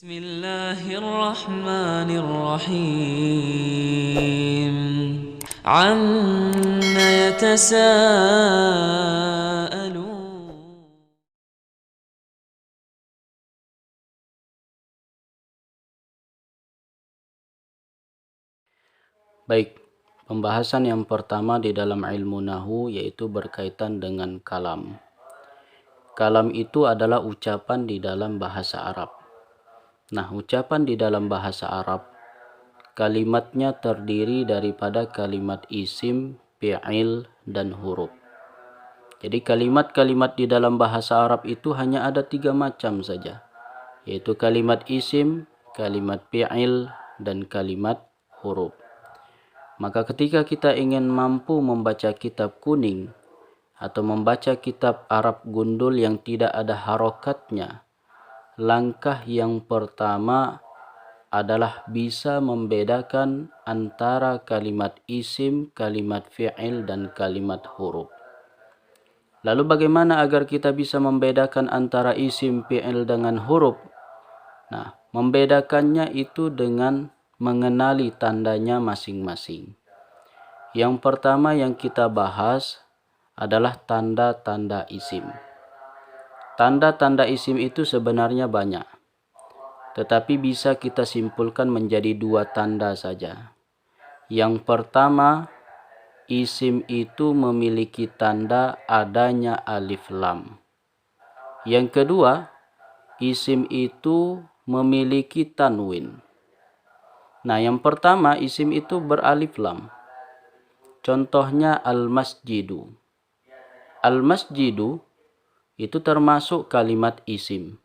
Bismillahirrahmanirrahim. Amma yatasaalun. Baik, pembahasan yang pertama di dalam ilmu nahu yaitu berkaitan dengan kalam. Kalam itu adalah ucapan di dalam bahasa Arab. Nah, ucapan di dalam bahasa Arab, kalimatnya terdiri daripada kalimat isim, fi'il, dan huruf. Jadi kalimat-kalimat di dalam bahasa Arab itu hanya ada 3 macam saja, yaitu kalimat isim, kalimat fi'il, dan kalimat huruf. Maka ketika kita ingin mampu membaca kitab kuning atau membaca kitab Arab gundul yang tidak ada harokatnya, langkah yang pertama adalah bisa membedakan antara kalimat isim, kalimat fi'il, dan kalimat huruf. Lalu bagaimana agar kita bisa membedakan antara isim, fi'il dengan huruf? Nah, membedakannya itu dengan mengenali tandanya masing-masing. Yang pertama yang kita bahas adalah tanda-tanda isim. Tanda-tanda isim itu sebenarnya banyak, tetapi bisa kita simpulkan menjadi 2 tanda saja. Yang pertama, isim itu memiliki tanda adanya alif lam. Yang kedua, isim itu memiliki tanwin. Nah, yang pertama isim itu beralif lam. Contohnya al-masjidu. Al-masjidu itu termasuk kalimat isim.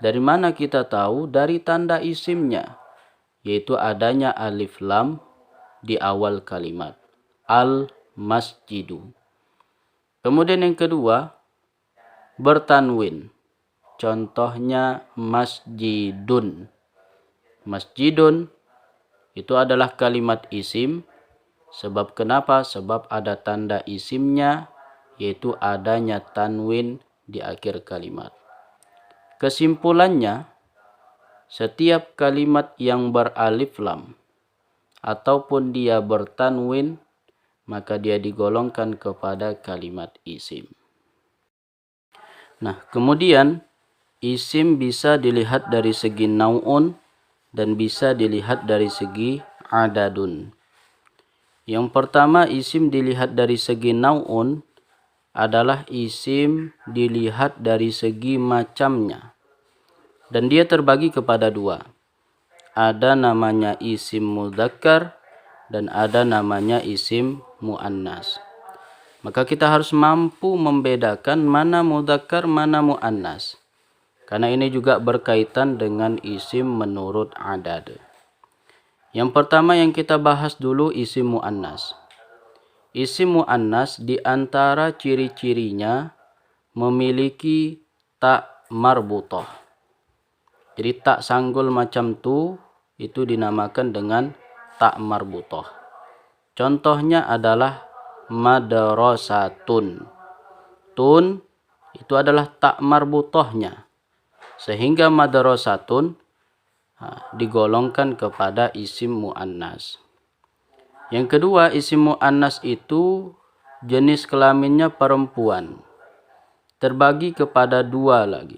Dari mana kita tahu? Dari tanda isimnya, yaitu adanya alif lam di awal kalimat. Al-masjidu. Kemudian yang kedua, bertanwin. Contohnya masjidun. Masjidun itu adalah kalimat isim. Sebab kenapa? Sebab ada tanda isimnya, yaitu adanya tanwin di akhir kalimat. Kesimpulannya, setiap kalimat yang beralif lam ataupun dia bertanwin, maka dia digolongkan kepada kalimat isim. Nah, kemudian isim bisa dilihat dari segi nau'un dan bisa dilihat dari segi adadun. Yang pertama, isim dilihat dari segi nau'un adalah isim dilihat dari segi macamnya. Dan dia terbagi kepada 2. Ada namanya isim mudzakkar dan ada namanya isim muannas. Maka kita harus mampu membedakan mana mudzakkar, mana muannas. Karena ini juga berkaitan dengan isim menurut adad. Yang pertama yang kita bahas dulu isim muannas. Isim muannas di antara ciri-cirinya memiliki tak marbutah. Jadi tak sanggul macam tu itu dinamakan dengan tak marbutah. Contohnya adalah madrasatun. Tun itu adalah tak marbutahnya. Sehingga madrasatun digolongkan kepada isim muannas. Yang kedua, isim muannas itu jenis kelaminnya perempuan. Terbagi kepada 2 lagi.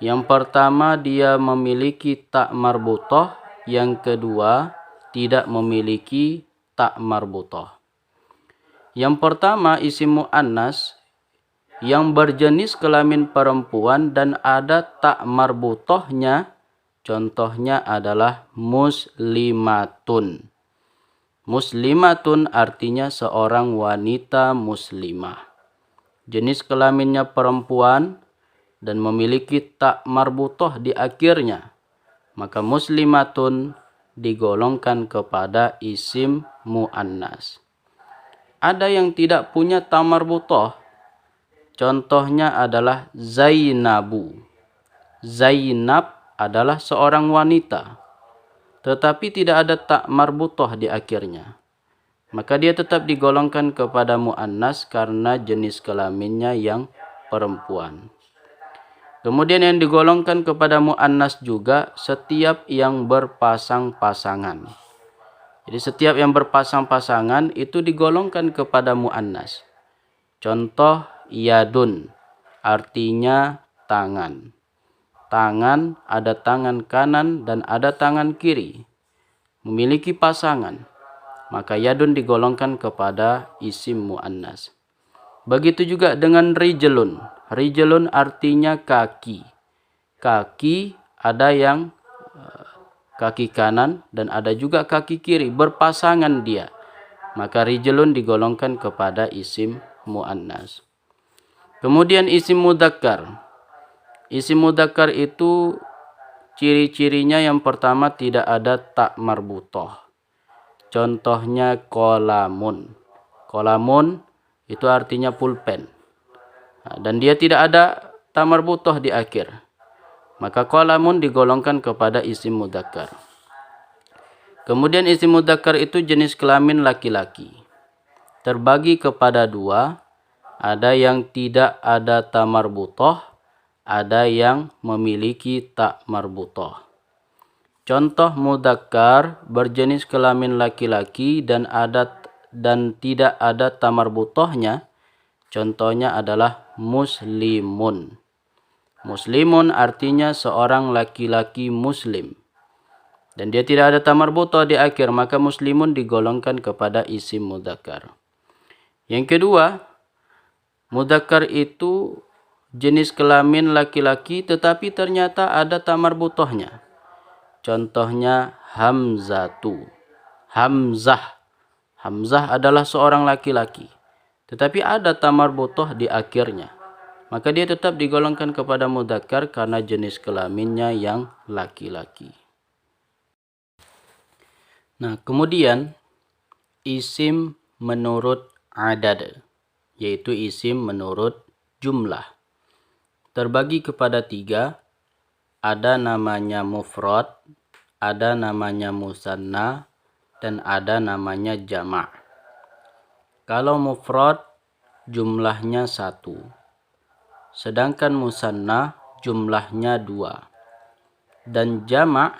Yang pertama dia memiliki tak marbutah, yang kedua tidak memiliki tak marbutah. Yang pertama isim muannas yang berjenis kelamin perempuan dan ada tak marbutahnya, contohnya adalah muslimatun. Muslimatun artinya seorang wanita muslimah. Jenis kelaminnya perempuan dan memiliki tak marbutah di akhirnya, maka muslimatun digolongkan kepada isim muannas. Ada yang tidak punya tak marbutah. Contohnya adalah Zainabu. Zainab adalah seorang wanita, tetapi tidak ada tak marbutah di akhirnya. Maka dia tetap digolongkan kepada muannas karena jenis kelaminnya yang perempuan. Kemudian yang digolongkan kepada muannas juga setiap yang berpasang-pasangan. Jadi setiap yang berpasang-pasangan itu digolongkan kepada muannas. Contoh yadun, artinya tangan. Tangan, ada tangan kanan dan ada tangan kiri. Memiliki pasangan. Maka yadun digolongkan kepada isim muannas. Begitu juga dengan rijlun. Rijlun artinya kaki. Kaki ada yang kaki kanan dan ada juga kaki kiri. Berpasangan dia. Maka rijlun digolongkan kepada isim muannas. Kemudian isim mudzakkar. Isim mudzakkar itu ciri-cirinya yang pertama tidak ada ta marbutoh. Contohnya kolamun. Kolamun itu artinya pulpen. Dan dia tidak ada ta marbutoh di akhir. Maka kolamun digolongkan kepada isim mudzakkar. Kemudian isim mudzakkar itu jenis kelamin laki-laki. Terbagi kepada dua. Ada yang tidak ada ta marbutoh, ada yang memiliki ta marbutoh. Contoh mudzakkar berjenis kelamin laki-laki dan tidak ada ta marbutohnya. Contohnya adalah muslimun. Muslimun artinya seorang laki-laki muslim. Dan dia tidak ada ta marbutoh di akhir, maka muslimun digolongkan kepada isim mudzakkar. Yang kedua, mudzakkar itu jenis kelamin laki-laki tetapi ternyata ada ta marbutohnya. Contohnya hamzatu. Hamzah. Hamzah adalah seorang laki-laki. Tetapi ada ta marbutoh di akhirnya. Maka dia tetap digolongkan kepada mudzakkar karena jenis kelaminnya yang laki-laki. Nah, kemudian isim menurut adad, yaitu isim menurut jumlah. Terbagi kepada tiga. Ada namanya mufrad, ada namanya musanna, dan ada namanya jama'. Kalau mufrad jumlahnya 1. Sedangkan musanna jumlahnya 2. Dan jama'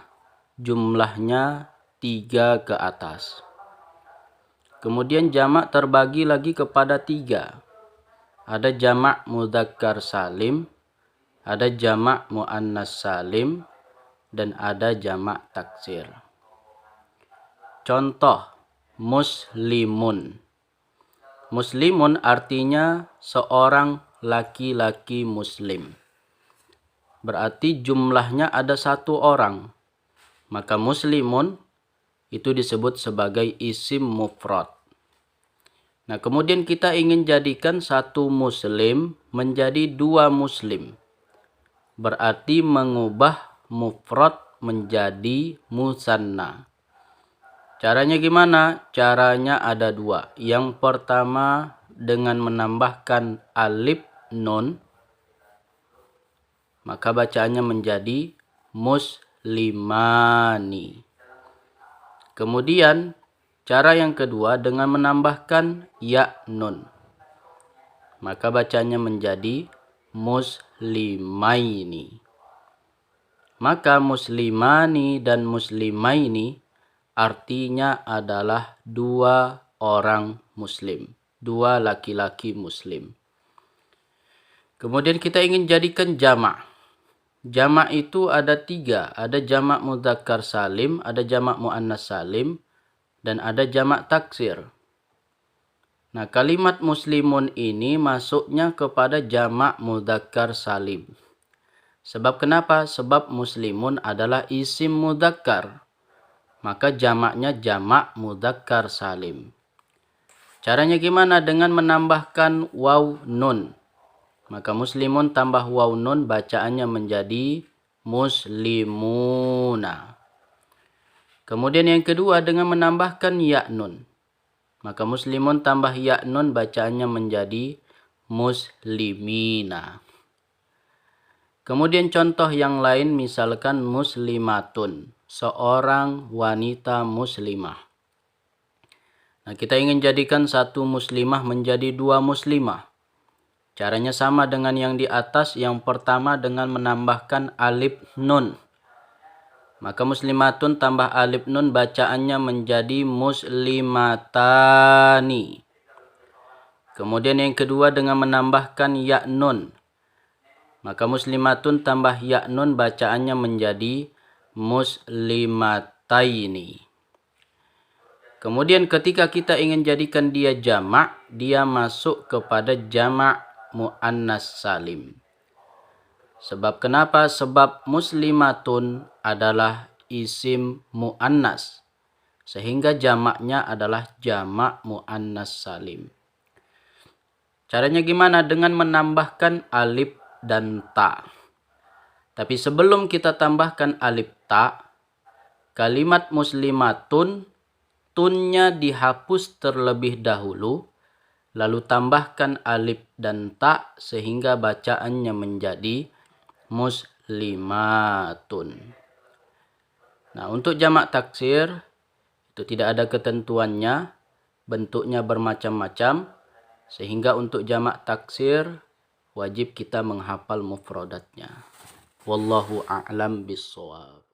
jumlahnya 3 ke atas. Kemudian jama' terbagi lagi kepada 3. Ada jama' mudzakkar salim, ada jama' muannas salim, dan ada jama' taksir. Contoh muslimun. Muslimun artinya seorang laki-laki muslim. Berarti jumlahnya ada 1 orang. Maka muslimun itu disebut sebagai isim mufrad. Nah, kemudian kita ingin jadikan 1 muslim menjadi 2 muslim. Berarti mengubah mufrad menjadi musanna. Caranya gimana? Caranya ada 2. Yang pertama dengan menambahkan alif nun, maka bacaannya menjadi muslimani. Kemudian cara yang kedua dengan menambahkan ya nun, maka bacanya menjadi muslimaini. Maka muslimani dan muslimaini artinya adalah 2 orang muslim, 2 laki-laki muslim. Kemudian kita ingin jadikan jama'. Jama' itu ada 3, ada jama' mudzakkar salim, ada jama' muannas salim, dan ada jama' taksir. Nah, kalimat muslimun ini masuknya kepada jama' mudzakkar salim. Sebab kenapa? Sebab muslimun adalah isim mudzakkar. Maka jamaknya jama' mudzakkar salim. Caranya gimana? Dengan menambahkan waw nun. Maka muslimun tambah waw nun bacaannya menjadi muslimuna. Kemudian yang kedua dengan menambahkan ya nun. Maka muslimun tambah ya nun bacaannya menjadi muslimina. Kemudian contoh yang lain misalkan muslimatun, seorang wanita muslimah. Nah, kita ingin jadikan 1 muslimah menjadi 2 muslimah. Caranya sama dengan yang di atas. Yang pertama dengan menambahkan alif nun. Maka muslimatun tambah alif nun bacaannya menjadi muslimatani. Kemudian yang kedua dengan menambahkan ya nun. Maka muslimatun tambah ya nun bacaannya menjadi muslimataini. Kemudian ketika kita ingin jadikan dia jamak, dia masuk kepada jamak muannas salim. Sebab kenapa? Sebab muslimatun adalah isim muannas. Sehingga jamaknya adalah jamak muannas salim. Caranya gimana? Dengan menambahkan alif dan ta. Tapi sebelum kita tambahkan alif ta, kalimat muslimatun, tunnya dihapus terlebih dahulu, lalu tambahkan alif dan ta sehingga bacaannya menjadi muslimatun. Nah, untuk jamak taksir itu tidak ada ketentuannya, bentuknya bermacam-macam, sehingga untuk jamak taksir wajib kita menghafal mufradatnya. Wallahu a'lam bissawab.